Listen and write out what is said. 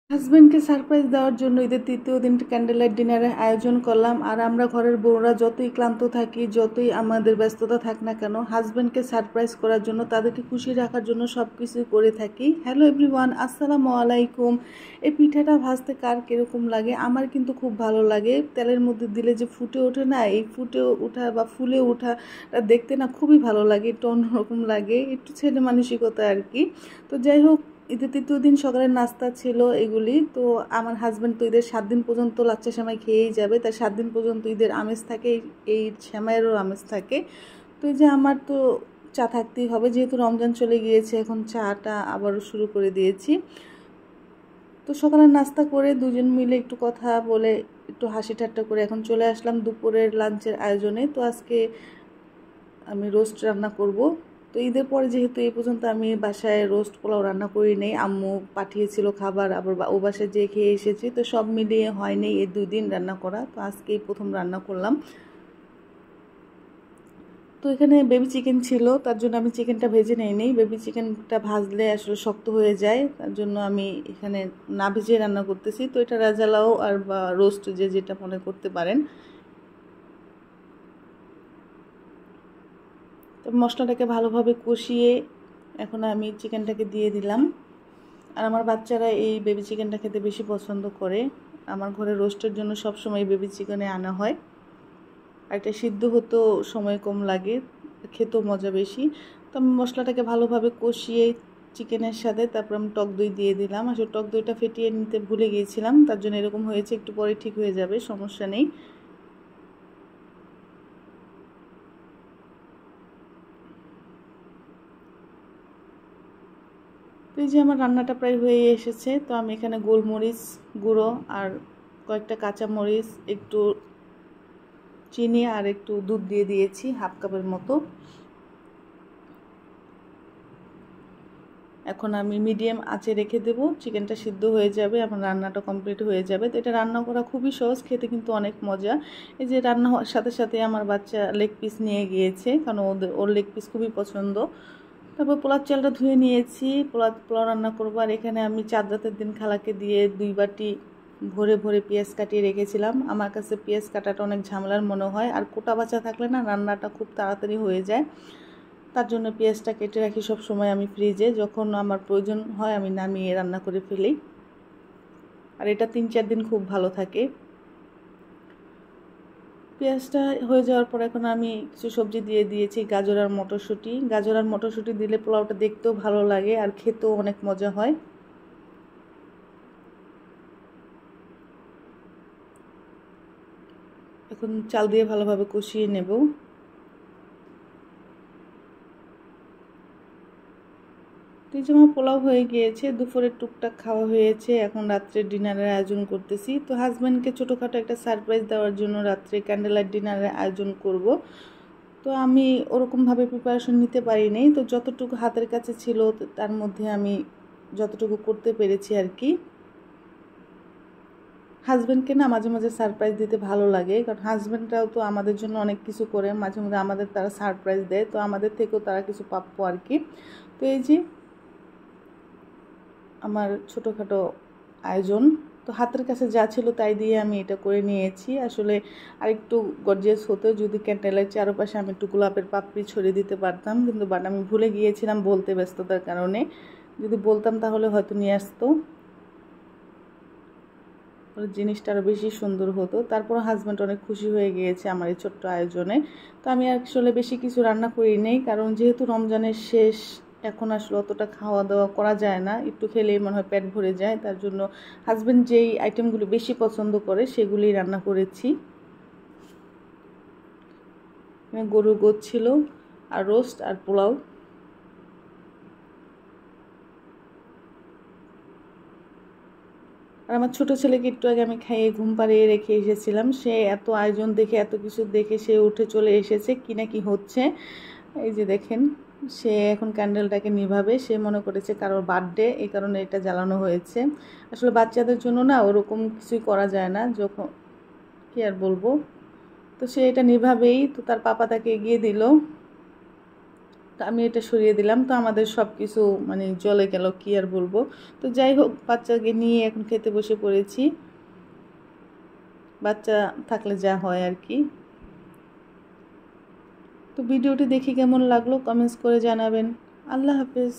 হাজবেন্ডকে সারপ্রাইজ দেওয়ার জন্য ঈদের তৃতীয় দিন ক্যান্ডেল লাইট ডিনারের আয়োজন করলাম। আর আমরা ঘরের বউরা যতই ক্লান্ত থাকি, যতই আমাদের ব্যস্ততা থাক না কেন, হাজবেন্ডকে সারপ্রাইজ করার জন্য, তাদেরকে খুশি রাখার জন্য সব কিছুই করে থাকি। হ্যালো এভরিওয়ান, আসসালামু আলাইকুম। এই পিঠাটা ভাজতে কার কীরকম লাগে? আমার কিন্তু খুব ভালো লাগে। তেলের মধ্যে দিলে যে ফুটে ওঠে না, এই ফুটে ওঠা বা ফুলে ওঠাটা দেখতে না খুবই ভালো লাগে, একটু অন্যরকম লাগে, একটু ছেলে মানসিকতা আর কি। তো যাই হোক, ঈদের তৃতীয় দিন সকালের নাস্তা ছিল এগুলি। তো আমার হাজব্যান্ড তো ঈদের 7 দিন পর্যন্ত লাচ্চা সেমাই খেয়েই যাবে, তাই 7 দিন পর্যন্ত ঈদের আমেজ থাকে, এই সেমাইয়েরও আমেজ থাকে। তো এই যে আমার তো চা থাকতেই হবে, যেহেতু রমজান চলে গিয়েছে, এখন চাটা আবারও শুরু করে দিয়েছি। তো সকালের নাস্তা করে দুজন মিলে একটু কথা বলে, একটু হাসি ঠাট্টা করে এখন চলে আসলাম দুপুরের লাঞ্চের আয়োজনে। তো আজকে আমি রোস্ট রান্না করব। তো ঈদের পরে যেহেতু এই পর্যন্ত আমি বাসায় রোস্ট পোলাও রান্না করি নেই, আম্মু পাঠিয়েছিল খাবার, আবার ও বাসায় যেয়ে খেয়ে এসেছি, তো সব মিলিয়ে হয়নি এই 2 দিন রান্না করা। তো আজকেই প্রথম রান্না করলাম। তো এখানে বেবি চিকেন ছিল, তার জন্য আমি চিকেনটা ভেজে নেই। বেবি চিকেনটা ভাজলে আসলে শক্ত হয়ে যায়, তার জন্য আমি এখানে না ভেজে রান্না করতেছি। তো এটা রাজালাও আর বা রোস্ট যে যেটা মনে করতে পারেন। তো মশলাটাকে ভালোভাবে কষিয়ে এখন আমি চিকেনটাকে দিয়ে দিলাম। আর আমার বাচ্চারা এই বেবি চিকেনটা খেতে বেশি পছন্দ করে। আমার ঘরে রোস্টের জন্য সবসময় বেবি চিকেনে আনা হয়। আর এটা সিদ্ধ হতেও সময় কম লাগে, খেতেও মজা বেশি। তো আমি মশলাটাকে ভালোভাবে কষিয়ে চিকেনের সাথে তারপর আমি টক দই দিয়ে দিলাম। আসলে টক দইটা ফেটিয়ে নিতে ভুলে গিয়েছিলাম, তার জন্য এরকম হয়েছে, একটু পরে ঠিক হয়ে যাবে, সমস্যা নেই। তো এই যে আমার রান্নাটা প্রায় হয়ে এসেছে। তো আমি এখানে গোলমরিচ গুঁড়ো আর কয়েকটা কাঁচামরিচ, একটু চিনি আর একটু দুধ দিয়ে দিয়েছি, হাফ কাপের মতো। এখন আমি মিডিয়াম আঁচে রেখে দেবো, চিকেনটা সিদ্ধ হয়ে যাবে, আমার রান্নাটা কমপ্লিট হয়ে যাবে। তো এটা রান্না করা খুবই সহজ, খেতে কিন্তু অনেক মজা। এই যে রান্না হওয়ার সাথে সাথে আমার বাচ্চা লেগ পিস নিয়ে গিয়েছে, কারণ ওর লেগ পিস খুবই পছন্দ। তারপর পোলার চালটা ধুয়ে নিয়েছি, পোলাও রান্না করবো। আর এখানে আমি চাঁদ রাতের দিন খালাকে দিয়ে 2 বাটি ভরে ভরে পেঁয়াজ কাটিয়ে রেখেছিলাম। আমার কাছে পেঁয়াজ কাটাটা অনেক ঝামেলার মনে হয়, আর কোটা বাছা থাকলে না রান্নাটা খুব তাড়াতাড়ি হয়ে যায়। তার জন্য পেঁয়াজটা কেটে রাখি সব সময় আমি ফ্রিজে, যখন আমার প্রয়োজন হয় আমি নামিয়ে রান্না করে ফেলি। আর এটা 3-4 দিন খুব ভালো থাকে। পেঁয়াজটা হয়ে যাওয়ার পর এখন আমি কিছু সবজি দিয়ে দিয়েছি, গাজর আর মটরশুঁটি। গাজর আর মটরশুঁটি দিলে পোলাওটা দেখতেও ভালো লাগে আর খেতেও অনেক মজা হয়। এখন চাল দিয়ে ভালোভাবে কষিয়ে নেব। এই যে আমার পোলাও হয়ে গিয়েছে, দুপুরের টুকটাক খাওয়া হয়েছে, এখন রাত্রে ডিনারের আয়োজন করতেছি। তো হাজব্যান্ডকে ছোটোখাটো একটা সারপ্রাইজ দেওয়ার জন্য রাত্রে ক্যান্ডেল লাইট ডিনারের আয়োজন করব। তো আমি ওরকমভাবে প্রিপারেশন নিতে পারিনি, তো যতটুকু হাতের কাছে ছিল তার মধ্যে আমি যতটুকু করতে পেরেছি আর কি। হাজব্যান্ডকে না মাঝে মাঝে সারপ্রাইজ দিতে ভালো লাগে, কারণ হাজব্যান্ডরাও তো আমাদের জন্য অনেক কিছু করে, মাঝে মাঝে আমাদের তারা সারপ্রাইজ দেয়, তো আমাদের থেকেও তারা কিছু প্রাপ্য আর কি। তো এই যে আমার ছোটোখাটো আয়োজন, তো হাতের কাছে যা ছিল তাই দিয়ে আমি এটা করে নিয়েছি। আসলে আরেকটু গর্জিয়াস হতো যদি ক্যান্ডেলের চারপাশে আমি একটু গোলাপের পাপড়ি ছড়িয়ে দিতে পারতাম, কিন্তু বাট আমি ভুলে গিয়েছিলাম বলতে, ব্যস্ততার কারণে। যদি বলতাম তাহলে হয়তো নিয়ে আসতো, জিনিসটা আরও বেশি সুন্দর হতো। তারপর হাজব্যান্ড অনেক খুশি হয়ে গিয়েছে আমার এই ছোট্ট আয়োজনে। তো আমি আসলে বেশি কিছু রান্না করি নেই, কারণ যেহেতু রমজানের শেষ, এখন আসলে অতটা খাওয়া দাওয়া করা যায় না, একটু খেলেই মনে হয় পেট ভরে যায়। তার জন্য হাজব্যান্ড যেই আইটেমগুলো বেশি পছন্দ করে সেগুলিই রান্না করেছি। গরুর গোশত ছিল আর রোস্ট আর পোলাও। আর আমার ছোটো ছেলেকে একটু আগে আমি খাইয়ে ঘুম পাড়িয়ে রেখে এসেছিলাম, সে এত আয়োজন দেখে, এত কিছু দেখে সে উঠে চলে এসেছে, কি না কি হচ্ছে। এই যে দেখেন, সে এখন ক্যান্ডেলটাকে নিভাবে, সে মনে করেছে কারোর বার্থডে, এই কারণে এটা জ্বালানো হয়েছে। আসলে বাচ্চাদের জন্য না ওরকম কিছুই করা যায় না, যখন কি আর বলবো। তো সে এটা নিভাবেই, তো তার পাপা তাকে এগিয়ে দিল। তো আমি এটা সরিয়ে দিলাম। তো আমাদের সব কিছু মানে জ্বলে গেল, কি আর বলবো। তো যাই হোক, বাচ্চাকে নিয়ে এখন খেতে বসে পড়েছি। বাচ্চা থাকলে যা হয় আর কি। তো ভিডিওটি দেখে কেমন লাগলো কমেন্টস করে জানাবেন। আল্লাহ হাফেজ।